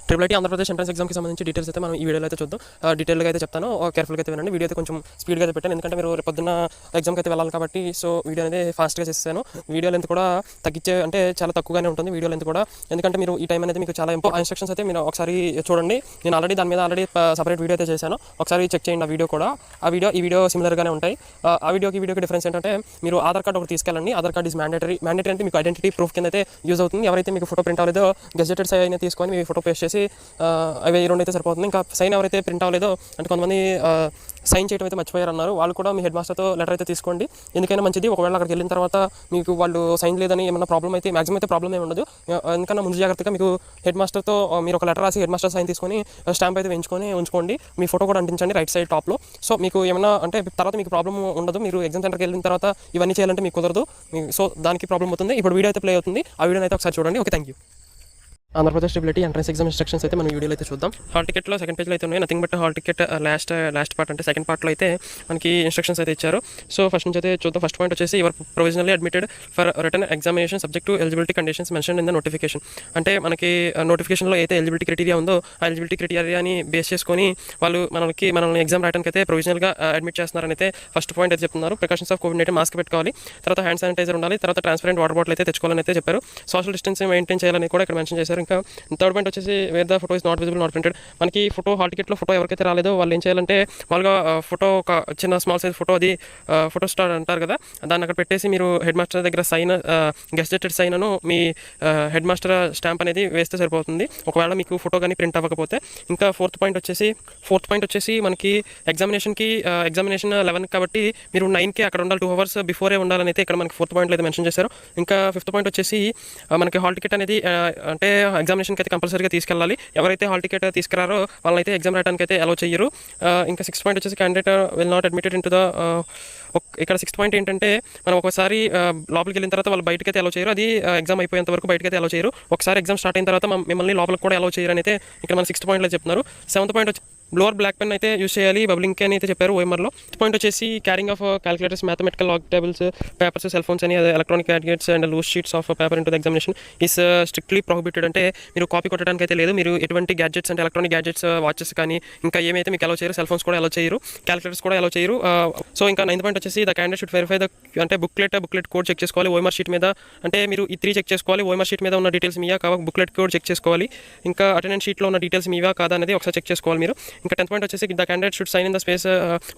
Triple IT Andhra Pradesh entrance ఎగ్జామ్కి సంబంధించి details అయితే మనం ఈ వీడియోలో అయితే చూద్దాం. డీటెయిల్గా అయితే చెప్తాను, కేర్ఫుల్గా అయితే వినండి. వీడియో అయితే కొంచెం స్పీడ్గా అయితే పెట్టాను, ఎందుకంటే మీరు పొద్దున్న ఎగ్జామ్కి అయితే వెళ్ళాలి కాబట్టి. సో వీడియో అనేది ఫాస్ట్గా చేస్తాను. వీడియో లెంత్ కూడా తగ్గించే అంటే చాలా తక్కువగానే ఉంటుంది వీడియో లెంత్ కూడా, ఎందుకంటే మీరు ఈ టైం అనేది మీకు చాలా ఇన్స్ట్రక్షన్స్ అయితే మీరు ఒకసారి చూడండి. నేను దాని మీద ఆల్రెడీ సపరేట్ వీడియో అయితే చేశాను, ఒకసారి చెక్ చేయండి. ఆ వీడియో కూడా ఈ వీడియో సిమిలర్గానే ఉంటాయి. ఆ వీడియోకి డిఫరెన్స్ ఏంటంటే మీరు ఆధార్ కార్డు ఒకటి తీసుకెళ్ళండి. ఆధార్ కార్డు ఈజ్ మ్యాండేటరీ అంటే మీకు ఐడెంటిటీ ప్రూఫ్ కింద అయితే యూజ్ అవుతుంది. ఎవరైతే మీకు ఫోటో ప్రింట్ అవ్వలేదో గెజెటెడ్ సైన్ అయితే తీసుకొని మీ ఫోటో పేస్ట్ చేసి అవి 2 అయితే సరిపోతుంది. ఇంకా సైన్ ఎవరైతే ప్రింట్ అవ్వలేదో అంటే కొంతమంది సైన్ చేయడం అయితే మర్చిపోయారు అన్నారు, వాళ్ళు కూడా మీ హెడ్ మాస్టర్తో లెటర్ అయితే తీసుకోండి. ఎందుకైనా మంచిది. ఒకవేళ అక్కడికి వెళ్ళిన తర్వాత మీకు వాళ్ళు సైన్ లేదని ఏమన్నా ప్రాబ్లం అయితే మ్యాక్సిమం అయితే ప్రాబ్లం ఏమి ఉండదు. ఎందుకన్నా ముందు జాగ్రత్తగా మీకు హెడ్ మాస్టర్తో మీరు ఒక లెటర్ రాసి హెడ్ మాస్టర్ సైన్ తీసుకొని స్టాంప్ అయితే వేయించుకొని ఉంచుకోండి. మీ ఫోటో కూడా అంటించండి రైట్ సైడ్ టాప్లో. సో మీకు ఏమన్నా అంటే తర్వాత మీకు ప్రాబ్లం ఉండదు. మీరు ఎగ్జామ్ సెంటర్కి వెళ్ళిన తర్వాత ఇవన్నీ చేయాలంటే మీకు కుదరదు. సో దానికి ప్రాబ్లం అవుతుంది. ఇప్పుడు వీడియో అయితే ప్లే అవుతుంది, ఆ వీడియోని అయితే ఒకసారి చూడండి. Okay, thank you. Andhra Pradesh triple IT entrance exam instructions అయితే మనం వీడియోలో అయితే చూద్దాం. హాల్ టికెట్లో సెకండ్ పేజ్లో అయితే ఉన్నాయి. Nothing but hall ticket last part అంటే సెకండ్ పార్ట్లో అయితే మనకి ఇన్స్ట్రక్షన్స్ అయితే ఇచ్చారు. సో ఫస్ట్ నుంచి అయితే చూద్దాం. ఫస్ట్ పాయింట్ వచ్చేసి your provisionally admitted for written examination subject to eligibility conditions mention in the notification. అంటే మనకి నోటిఫికేషన్లో అయితే ఎలిజిబిలిటీ క్రైటీరియా ఉందో ఆ ఎలిజిబిలిటీ క్రైటీరియాని బేస్ చేసుకొని వాళ్ళు మనల్ని ఎగ్జామ్ రాయడానికి అయితే ప్రొవిజనల్గా అడ్మిట్ చేస్తున్నారని అయితే ఫస్ట్ పాయింట్ అయితే చెప్తున్నారు. ప్రికాషన్స్ ఆఫ్ కోవిడ్-19 మాస్క్ పెట్టుకోవాలి, తర్వాత హ్యాండ్ శానిటైజర్ ఉండాలి, తర్వాత ట్రాన్స్పరెంట్ వాటర్ బాటిల్ అయితే తెచ్చుకోవాలని అయితే చెప్పారు. సోషల్ డిస్టెన్స్ మెయింటైన్ చేయాలని కూడా ఇక్కడ మెన్షన్ చేశారు. ఇంకా థర్డ్ పాయింట్ వచ్చేసి wear the photo is not visible not printed. మనకి ఫోటో హాల్ టికెట్లో ఫోటో ఎవరికైతే రాలేదో వాళ్ళు ఏం చేయాలంటే వాళ్ళగా ఫోటో ఒక చిన్న స్మాల్ సైజ్ ఫోటో అది ఫోటో స్టార్ అంటారు కదా, దాన్ని అక్కడ పెట్టేసి మీరు హెడ్ మాస్టర్ దగ్గర సైన్ గెస్టెడ్ సైన్ అను మీ హెడ్ మాస్టర్ స్టాంప్ అనేది వేస్తే సరిపోతుంది, ఒకవేళ మీకు ఫోటో కానీ ప్రింట్ అవ్వకపోతే. ఇంకా ఫోర్త్ పాయింట్ వచ్చేసి మనకి ఎగ్జామినేషన్ 11 కాబట్టి మీరు 9కి అక్కడ ఉండాలి, 2 hours బిఫోరే ఉండాలని అయితే ఇక్కడ మనకి ఫోర్త్ పాయింట్లో అయితే మెన్షన్ చేశారు. ఇంకా ఫిఫ్త్ పాయింట్ వచ్చేసి మనకి హాల్ టికెట్ అనేది అంటే ఎగ్జామినేషన్కి అయితే కంపల్సరీగా తీసుకెళ్ళాలి. ఎవరైతే హాల్ టికెట్ తీసుకురారో వాళ్ళైతే ఎగ్జామ్ రాయడానికి అయితే అలో చేయరు. ఇంకా 6th పాయింట్ వచ్చేసి candidate will not admitted in to the ఇక్కడ 6th పాయింట్ ఏంటంటే మనం ఒకసారి లోపలికి వెళ్ళిన తర్వాత వాళ్ళు బయటకి అయితే అలో చేయరు, అది ఎగ్జామ్ అయిపోయేంత వరకు బయటకి అయితే అలో చేయరు. ఒకసారి ఎగ్జామ్ స్టార్ట్ అయిన తర్వాత మిమ్మల్ని లోపలికి కూడా అలో చేయరు అని అయితే ఇక్కడ మన 6th పాయింట్లో చెప్తున్నారు. 7th పాయింట్ వచ్చి బ్లోవర్ బ్లాక్ పెన్ అయితే యూస్ చేయాలి, బబ్లింగ్ అని అయితే చెప్పారు ఓఎంఆర్లో. పాయింట్ వచ్చేసి carrying of calculators, mathematical log tables, papers, cell phones అని electronic gadgets and loose sheets of paper into the examination is strictly prohibited. అంటే మీరు కాపీ కొట్టడానికి అయితే లేదు, మీరు ఎటువంటి గ్యాడ్జెట్స్ అంటే ఎలక్ట్రానిక్ గ్యాడ్జెట్స్ వాచెస్ కానీ ఇంకా ఏమైతే మీకు అలో చేయరు, సెల్ ఫోన్స్ కూడా అలో చేయరు, క్యాలిక్యులేటర్స్ కూడా అలో చేయరు. సో ఇంకా 9th పాయింట్ వచ్చేసి the candidate should verify the అంటే బుక్లెట్ కోడ్ చెక్ చేసుకోవాలి ఓఎంఆర్ షీట్ మీద. అంటే మీరు ఈ 3 చెక్ చేసుకోవాలి, ఓఎంఆర్ షీట్ మీద ఉన్న డీటెయిల్స్ మీవా కావా, బుక్లెట్ కోడ్ చెక్ చేసుకోవాలి, ఇంకా అటెండెన్స్ షీట్లో ఉన్న డీటెయిల్స్ మీవా కాదా అనేది ఒకసారి చెక్ చేసుకోవాలి మీరు. ఇంకా 10th పాయింట్ వచ్చేసి the candidate should sign in the space.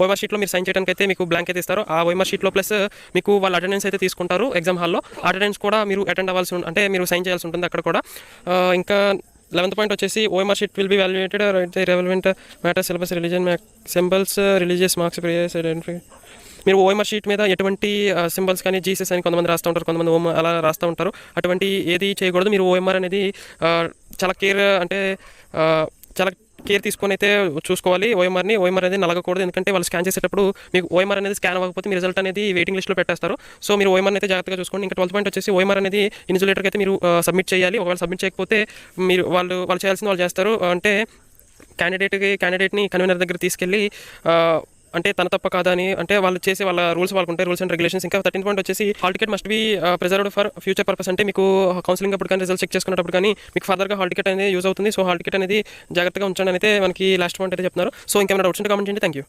OMR షీట్లో మీరు సైన్ చేయడానికి అయితే మీకు బ్లాంక్ అయితే ఇస్తారు, ఆ ఓఎంఆర్ షీట్లో ప్లస్ మీకు వాళ్ళు అటెండెన్స్ అయితే తీసుకుంటారు ఎగ్జామ్ హాల్లో, అటెండెన్స్ కూడా మీరు అటెండ్ అవ్వాల్సి అంటే మీరు సైన్ చేయాల్సి ఉంటుంది అక్కడ కూడా. ఇంకా 11th పాయింట్ వచ్చేసి OMR sheet will be valuated relevant matter syllabus religion symbols religious marks prayers identify. మీరు ఓఎంఆర్ షీట్ మీద ఎటువంటి సింబల్స్ కానీ జీసస్ అని కొంతమంది రాస్తూ ఉంటారు, కొంతమంది ఓం అలా రాస్తూ ఉంటారు, అటువంటి ఏది చేయకూడదు. మీరు ఓఎంఆర్ అనేది చాలా కేర్ తీసుకొని అయితే చూసుకోవాలి. ఓఎంఆర్ అనేది నలగకూడదు, ఎందుకంటే వాళ్ళు స్కాన్ చేసేటప్పుడు మీకు ఓఎంఆర్ అనేది స్కాన్ అవ్వకపోతే మీ రిజల్ట్ అనేది వెయిటింగ్ లిస్ట్లో పెట్టేస్తారు. సో మీరు ఓఎంఆర్ అయితే జాగ్రత్తగా చూసుకోండి. ఇంకా 12th పాయింట్ వచ్చేసి ఓఎంఆర్ అనేది ఇన్సులేటర్కి అయితే మీరు సబ్మిట్ చేయాలి. ఒకవేళ సబ్మిట్ చేయకపోతే మీరు వాళ్ళు చేయాల్సింది వాళ్ళు చేస్తారు. అంటే క్యాండిడేట్ని కన్వీనర్ దగ్గర తీసుకెళ్ళి అంటే తన తప్ప కాదా అని అంటే వాళ్ళు చేసే వాళ్ళ రూల్స్ వాళ్ళకుంటాయి, రూల్స్ అండ్ రెగ్యులేషన్స్. ఇంకా 13th పాయింట్ వచ్చేసి hall ticket must be preserved for future purpose. అంటే మీకు కౌన్సిలింగ్ అప్పుడు కానీ రిజల్ట్ చెక్ చేసుకున్నప్పుడు కానీ మీకు ఫర్దర్గా హాల్ టికెట్ అనేది యూజ్ అవుతుంది. సో హాల్ టికెట్ అనేది జాగ్రత్తగా ఉంచండి అయితే మనకి లాస్ట్ పాయింట్ అయితే చెప్తున్నారు. సో ఇంకేమైనా డౌట్స్ ఉంటే కామెంట్ చేయండి. Thank you.